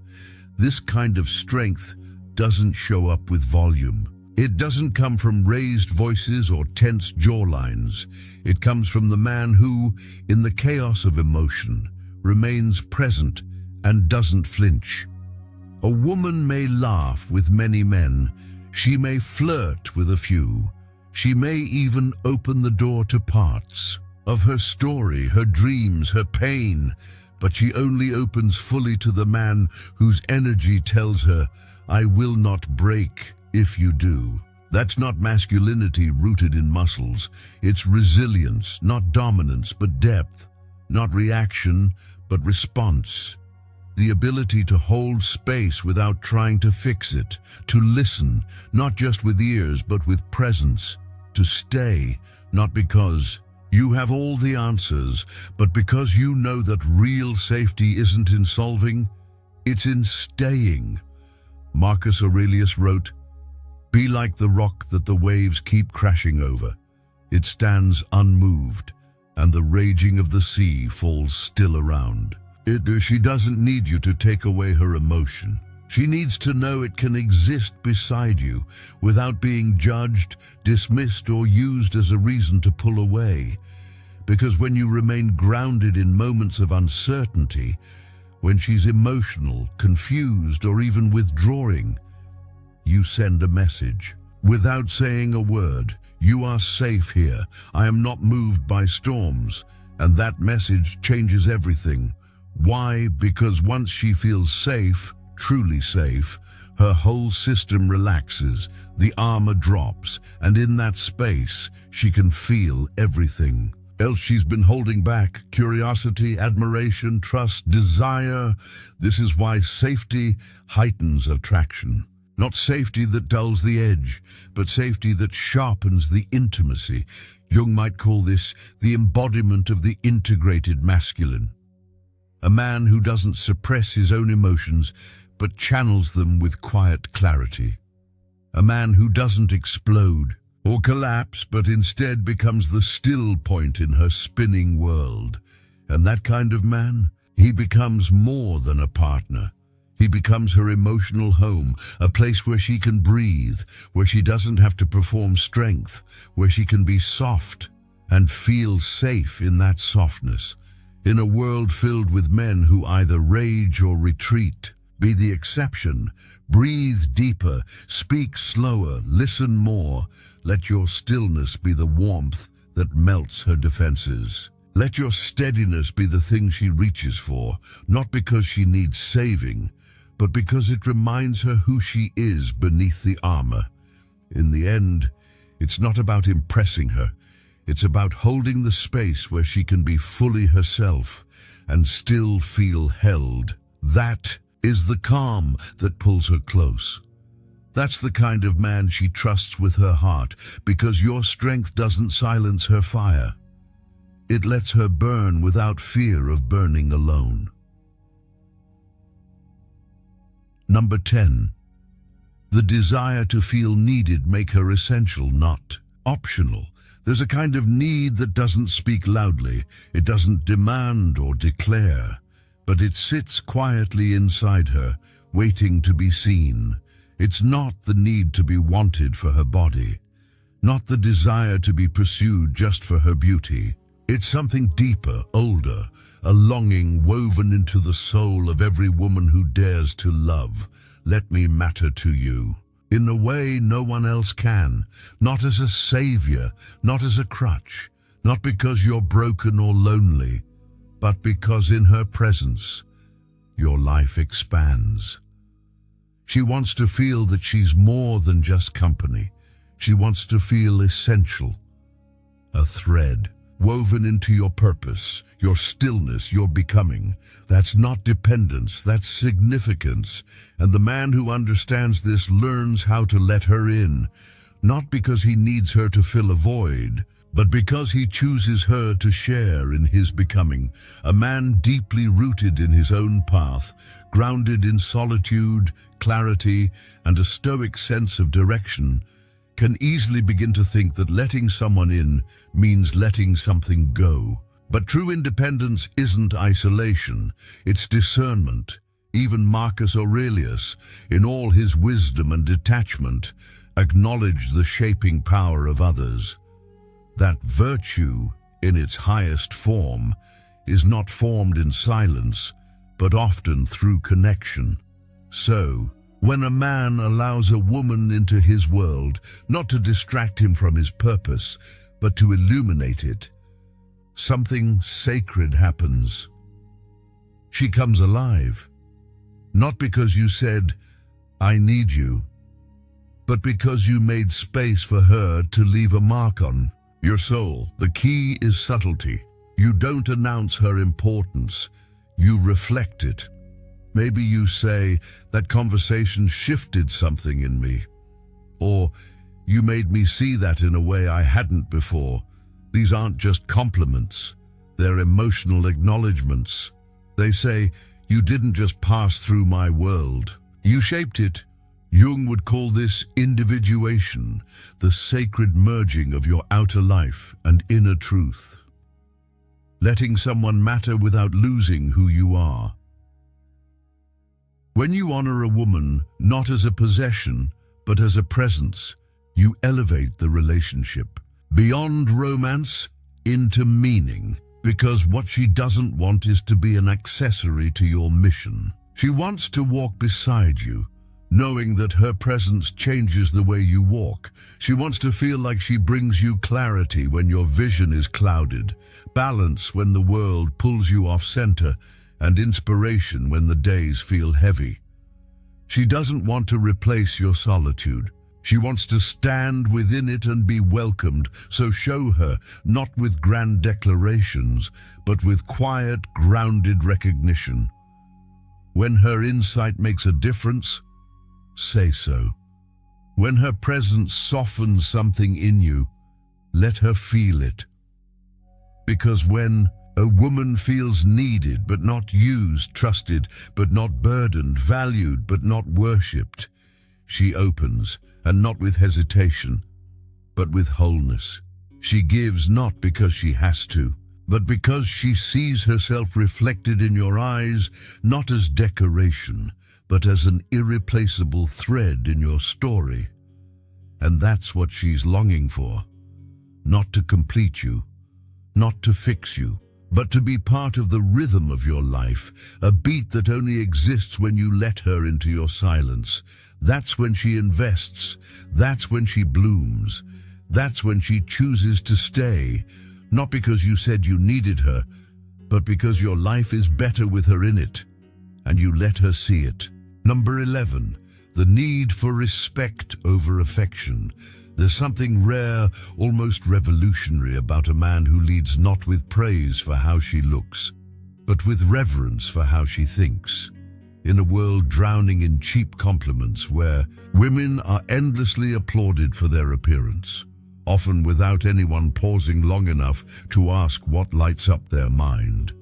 This kind of strength doesn't show up with volume. It doesn't come from raised voices or tense jawlines. It comes from the man who, in the chaos of emotion, remains present and doesn't flinch. A woman may laugh with many men. She may flirt with a few. She may even open the door to parts of her story, her dreams, her pain, but she only opens fully to the man whose energy tells her, "I will not break if you do." That's not masculinity rooted in muscles. It's resilience, not dominance, but depth. Not reaction, but response. The ability to hold space without trying to fix it. To listen, not just with ears, but with presence. To stay, not because you have all the answers, but because you know that real safety isn't in solving, it's in staying. Marcus Aurelius wrote, "Be like the rock that the waves keep crashing over. It stands unmoved, and the raging of the sea falls still around." She doesn't need you to take away her emotion. She needs to know it can exist beside you without being judged, dismissed, or used as a reason to pull away. Because when you remain grounded in moments of uncertainty, when she's emotional, confused, or even withdrawing, you send a message. Without saying a word, "You are safe here. I am not moved by storms." And that message changes everything. Why? Because once she feels safe, truly safe, her whole system relaxes, the armor drops, and in that space, she can feel everything. Else she's been holding back: curiosity, admiration, trust, desire. This is why safety heightens attraction. Not safety that dulls the edge, but safety that sharpens the intimacy. Jung might call this the embodiment of the integrated masculine. A man who doesn't suppress his own emotions, but channels them with quiet clarity. A man who doesn't explode or collapse, but instead becomes the still point in her spinning world. And that kind of man, he becomes more than a partner. He becomes her emotional home, a place where she can breathe, where she doesn't have to perform strength, where she can be soft and feel safe in that softness. In a world filled with men who either rage or retreat, be the exception. Breathe deeper, speak slower, listen more. Let your stillness be the warmth that melts her defenses. Let your steadiness be the thing she reaches for, not because she needs saving, but because it reminds her who she is beneath the armor. In the end, it's not about impressing her. It's about holding the space where she can be fully herself and still feel held. That is the calm that pulls her close. That's the kind of man she trusts with her heart, because your strength doesn't silence her fire. It lets her burn without fear of burning alone. Number 10. The desire to feel needed make her essential, not optional. There's a kind of need that doesn't speak loudly. It doesn't demand or declare, but it sits quietly inside her, waiting to be seen. It's not the need to be wanted for her body, not the desire to be pursued just for her beauty. It's something deeper, older, a longing woven into the soul of every woman who dares to love. Let me matter to you in a way no one else can, not as a savior, not as a crutch, not because you're broken or lonely, but because in her presence, your life expands. She wants to feel that she's more than just company. She wants to feel essential, a thread woven into your purpose, your stillness, your becoming. That's not dependence, that's significance. And the man who understands this learns how to let her in, not because he needs her to fill a void, but because he chooses her to share in his becoming. A man deeply rooted in his own path, grounded in solitude, clarity, and a stoic sense of direction, can easily begin to think that letting someone in means letting something go. But true independence isn't isolation, it's discernment. Even Marcus Aurelius, in all his wisdom and detachment, acknowledged the shaping power of others. That virtue, in its highest form, is not formed in silence, but often through connection. So, when a man allows a woman into his world, not to distract him from his purpose, but to illuminate it, something sacred happens. She comes alive, not because you said, "I need you," but because you made space for her to leave a mark on your soul. The key is subtlety. You don't announce her importance, you reflect it. Maybe you say, that conversation shifted something in me. Or, you made me see that in a way I hadn't before. These aren't just compliments, they're emotional acknowledgements. They say, you didn't just pass through my world, you shaped it. Jung would call this individuation, the sacred merging of your outer life and inner truth. Letting someone matter without losing who you are. When you honor a woman, not as a possession, but as a presence, you elevate the relationship beyond romance into meaning, because what she doesn't want is to be an accessory to your mission. She wants to walk beside you, knowing that her presence changes the way you walk. She wants to feel like she brings you clarity when your vision is clouded, balance when the world pulls you off center, and inspiration when the days feel heavy. She doesn't want to replace your solitude. She wants to stand within it and be welcomed, so show her, not with grand declarations, but with quiet, grounded recognition. When her insight makes a difference, say so. When her presence softens something in you, let her feel it. Because when a woman feels needed but not used, trusted but not burdened, valued but not worshipped, she opens, and not with hesitation, but with wholeness. She gives not because she has to, but because she sees herself reflected in your eyes, not as decoration, but as an irreplaceable thread in your story. And that's what she's longing for. Not to complete you, not to fix you, but to be part of the rhythm of your life, a beat that only exists when you let her into your silence. That's when she invests, that's when she blooms, that's when she chooses to stay, not because you said you needed her, but because your life is better with her in it, and you let her see it. Number 11, the need for respect over affection. There's something rare, almost revolutionary about a man who leads not with praise for how she looks, but with reverence for how she thinks. In a world drowning in cheap compliments where women are endlessly applauded for their appearance, often without anyone pausing long enough to ask what lights up their mind.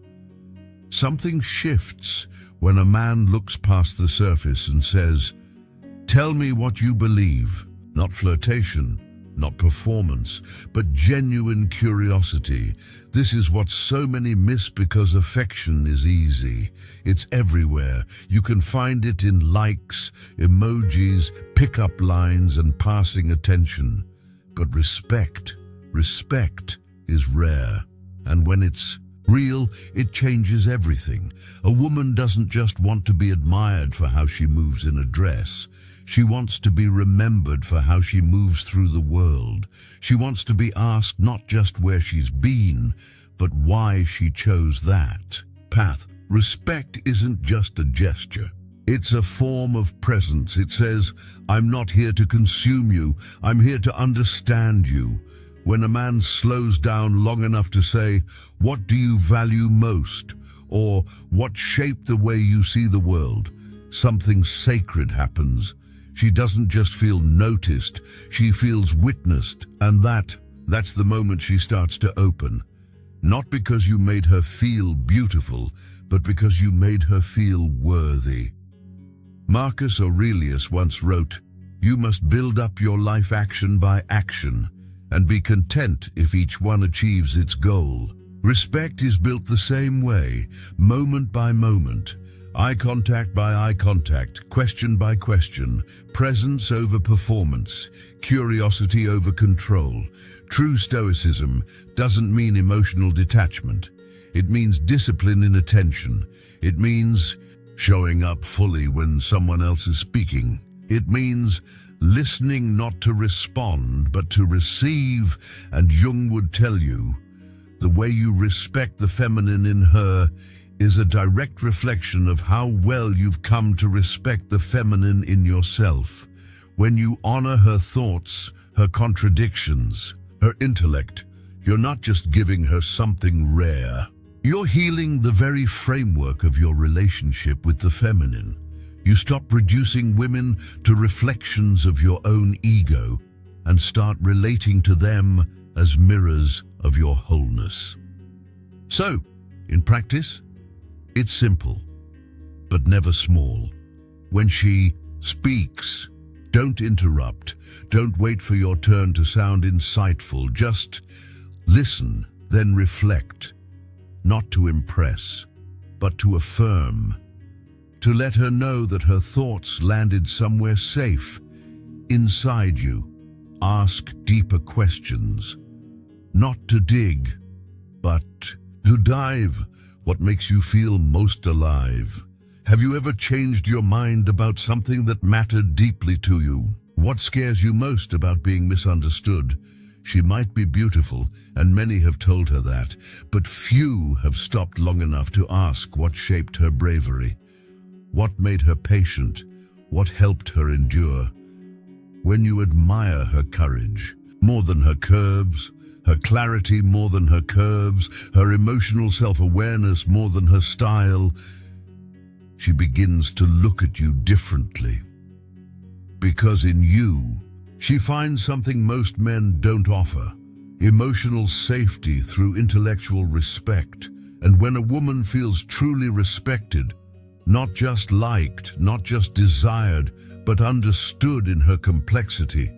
Something shifts when a man looks past the surface and says, "Tell me what you believe." Not flirtation, not performance, but genuine curiosity. This is what so many miss because affection is easy. It's everywhere. You can find it in likes, emojis, pickup lines, and passing attention. But respect is rare. And when it's real, it changes everything. A woman doesn't just want to be admired for how she moves in a dress. She wants to be remembered for how she moves through the world. She wants to be asked not just where she's been, but why she chose that path. Respect isn't just a gesture. It's a form of presence. It says, "I'm not here to consume you. I'm here to understand you." When a man slows down long enough to say, "What do you value most?" or "What shaped the way you see the world?" something sacred happens. She doesn't just feel noticed, she feels witnessed, and that's the moment she starts to open. Not because you made her feel beautiful, but because you made her feel worthy. Marcus Aurelius once wrote, "You must build up your life action by action, and be content if each one achieves its goal." Respect is built the same way, moment by moment. Eye contact by eye contact, question by question, presence over performance, curiosity over control. True Stoicism doesn't mean emotional detachment. It means discipline in attention. It means showing up fully when someone else is speaking. It means listening not to respond, but to receive. And Jung would tell you, the way you respect the feminine in her is a direct reflection of how well you've come to respect the feminine in yourself. When you honor her thoughts, her contradictions, her intellect, you're not just giving her something rare. You're healing the very framework of your relationship with the feminine. You stop reducing women to reflections of your own ego and start relating to them as mirrors of your wholeness. So, in practice, it's simple, but never small. When she speaks, don't interrupt. Don't wait for your turn to sound insightful. Just listen, then reflect. Not to impress, but to affirm. To let her know that her thoughts landed somewhere safe, inside you. Ask deeper questions. Not to dig, but to dive. What makes you feel most alive? Have you ever changed your mind about something that mattered deeply to you? What scares you most about being misunderstood? She might be beautiful, and many have told her that, but few have stopped long enough to ask what shaped her bravery, what made her patient, what helped her endure. When you admire her courage, more than her curves, her clarity more than her curves, her emotional self-awareness more than her style, she begins to look at you differently. Because in you, she finds something most men don't offer, emotional safety through intellectual respect. And when a woman feels truly respected, not just liked, not just desired, but understood in her complexity,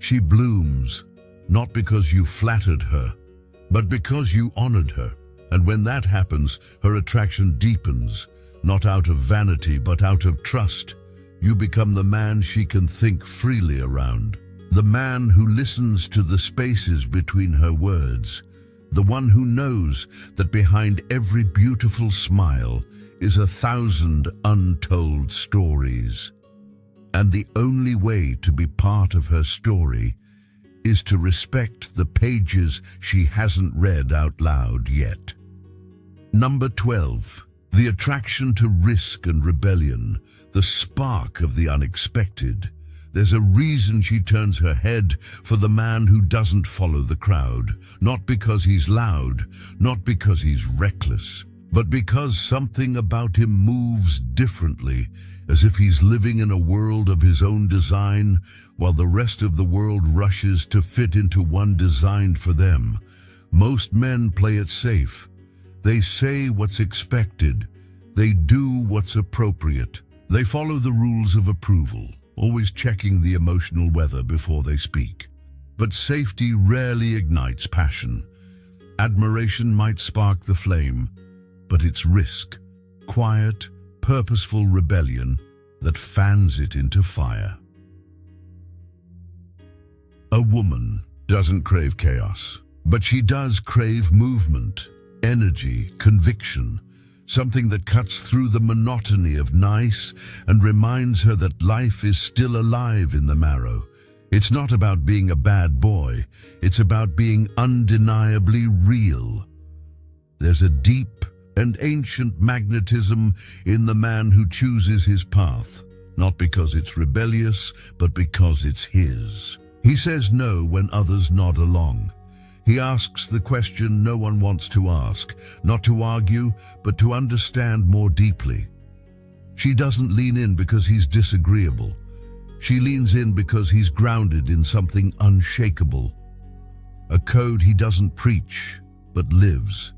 she blooms, not because you flattered her, but because you honored her. And when that happens, her attraction deepens, not out of vanity, but out of trust. You become the man she can think freely around, the man who listens to the spaces between her words, the one who knows that behind every beautiful smile is 1,000 untold stories. And the only way to be part of her story is to respect the pages she hasn't read out loud yet. Number 12. The attraction to risk and rebellion, the spark of the unexpected. There's a reason she turns her head for the man who doesn't follow the crowd, not because he's loud, not because he's reckless, but because something about him moves differently, as if he's living in a world of his own design, while the rest of the world rushes to fit into one designed for them. Most men play it safe. They say what's expected. They do what's appropriate. They follow the rules of approval, always checking the emotional weather before they speak. But safety rarely ignites passion. Admiration might spark the flame, but it's risk, quiet, purposeful rebellion that fans it into fire. A woman doesn't crave chaos, but she does crave movement, energy, conviction, something that cuts through the monotony of nice and reminds her that life is still alive in the marrow. It's not about being a bad boy, it's about being undeniably real. There's a deep and ancient magnetism in the man who chooses his path, not because it's rebellious, but because it's his. He says no when others nod along. He asks the question no one wants to ask, not to argue, but to understand more deeply. She doesn't lean in because he's disagreeable. She leans in because he's grounded in something unshakable, a code he doesn't preach, but lives.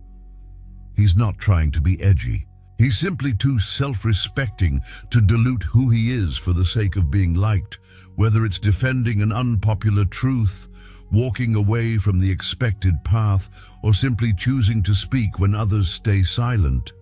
He's not trying to be edgy. He's simply too self-respecting to dilute who he is for the sake of being liked, whether it's defending an unpopular truth, walking away from the expected path, or simply choosing to speak when others stay silent.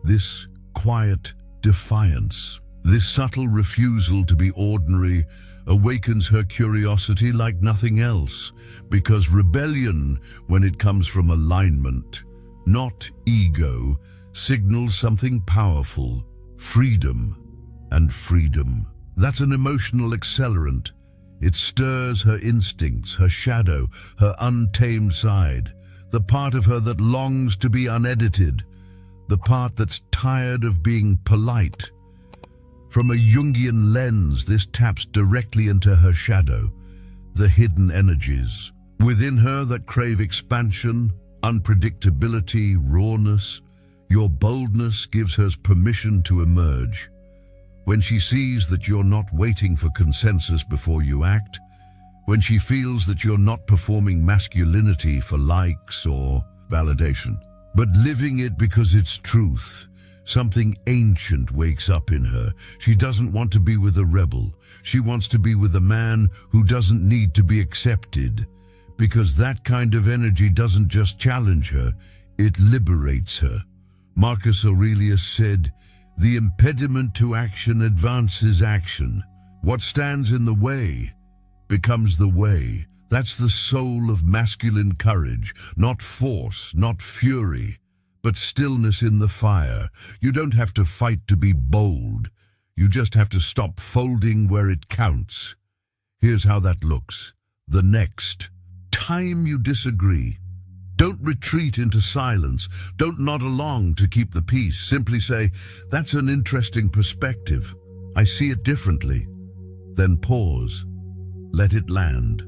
This quiet defiance, this subtle refusal to be ordinary, awakens her curiosity like nothing else, because rebellion, when it comes from alignment, not ego, signals something powerful: freedom. And freedom, that's an emotional accelerant. It stirs her instincts, her shadow, her untamed side, the part of her that longs to be unedited, the part that's tired of being polite. From a Jungian lens, this taps directly into her shadow, the hidden energies within her that crave expansion, unpredictability, rawness. Your boldness gives her permission to emerge. When she sees that you're not waiting for consensus before you act, when she feels that you're not performing masculinity for likes or validation, but living it because it's truth, something ancient wakes up in her. She doesn't want to be with a rebel. She wants to be with a man who doesn't need to be accepted, because that kind of energy doesn't just challenge her, it liberates her. Marcus Aurelius said, "The impediment to action advances action. What stands in the way becomes the way." That's the soul of masculine courage, not force, not fury, but stillness in the fire. You don't have to fight to be bold. You just have to stop folding where it counts. Here's how that looks. The next time you disagree, don't retreat into silence. Don't nod along to keep the peace. Simply say, "That's an interesting perspective. I see it differently." Then pause. Let it land.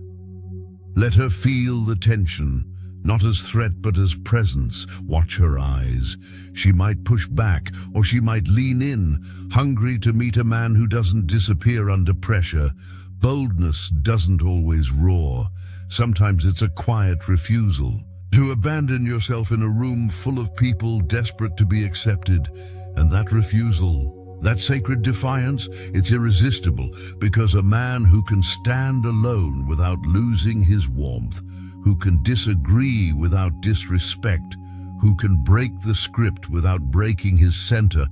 Let her feel the tension, not as threat but as presence. Watch her eyes. She might push back, or she might lean in, hungry to meet a man who doesn't disappear under pressure. Boldness doesn't always roar. Sometimes it's a quiet refusal. To abandon yourself in a room full of people desperate to be accepted. And that refusal, that sacred defiance, it's irresistible, because a man who can stand alone without losing his warmth, who can disagree without disrespect, who can break the script without breaking his center,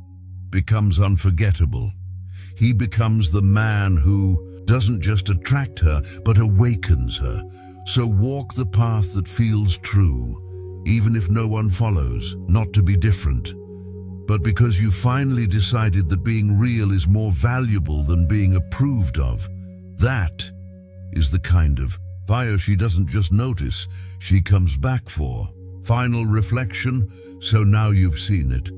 becomes unforgettable. He becomes the man who doesn't just attract her, but awakens her. So walk the path that feels true, even if no one follows, not to be different, but because you finally decided that being real is more valuable than being approved of. That is the kind of fire she doesn't just notice, she comes back for. Final reflection, so now you've seen it.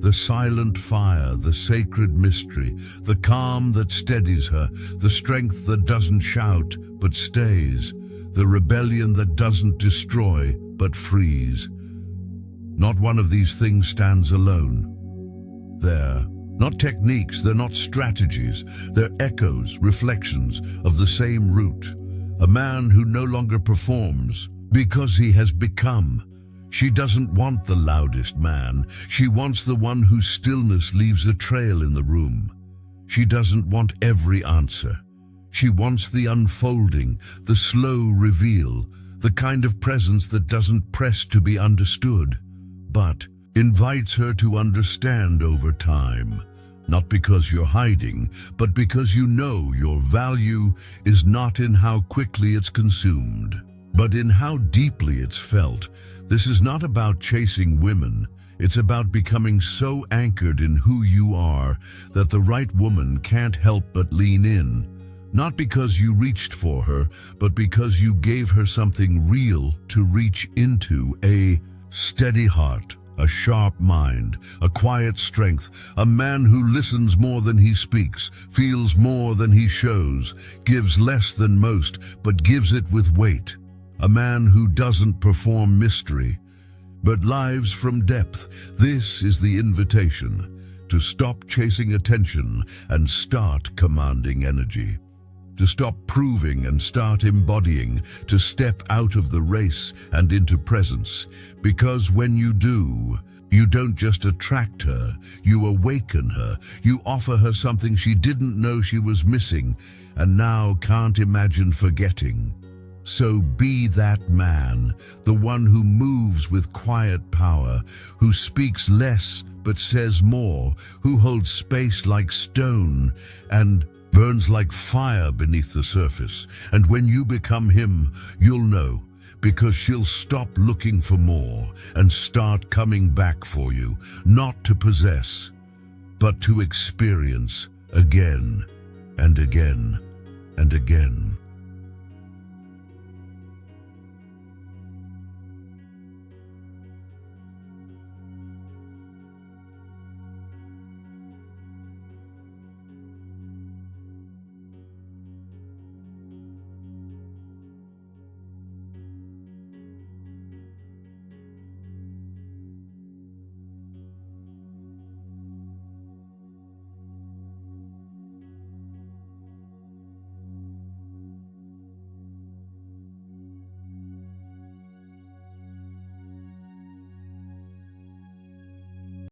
The silent fire, the sacred mystery, the calm that steadies her, the strength that doesn't shout but stays, the rebellion that doesn't destroy but frees. Not one of these things stands alone. They're not techniques, they're not strategies, they're echoes, reflections of the same root. A man who no longer performs because he has become. She doesn't want the loudest man, she wants the one whose stillness leaves a trail in the room. She doesn't want every answer. She wants the unfolding, the slow reveal, the kind of presence that doesn't press to be understood, but invites her to understand over time. Not because you're hiding, but because you know your value is not in how quickly it's consumed, but in how deeply it's felt. This is not about chasing women. It's about becoming so anchored in who you are that the right woman can't help but lean in. Not because you reached for her, but because you gave her something real to reach into. A steady heart, a sharp mind, a quiet strength, a man who listens more than he speaks, feels more than he shows, gives less than most, but gives it with weight. A man who doesn't perform mystery, but lives from depth. This is the invitation to stop chasing attention and start commanding energy. To stop proving and start embodying, to step out of the race and into presence. Because when you do, you don't just attract her, you awaken her. You offer her something she didn't know she was missing and now can't imagine forgetting. So be that man, the one who moves with quiet power, who speaks less but says more, who holds space like stone and burns like fire beneath the surface. And when you become him, you'll know, because she'll stop looking for more and start coming back for you, not to possess, but to experience again and again and again.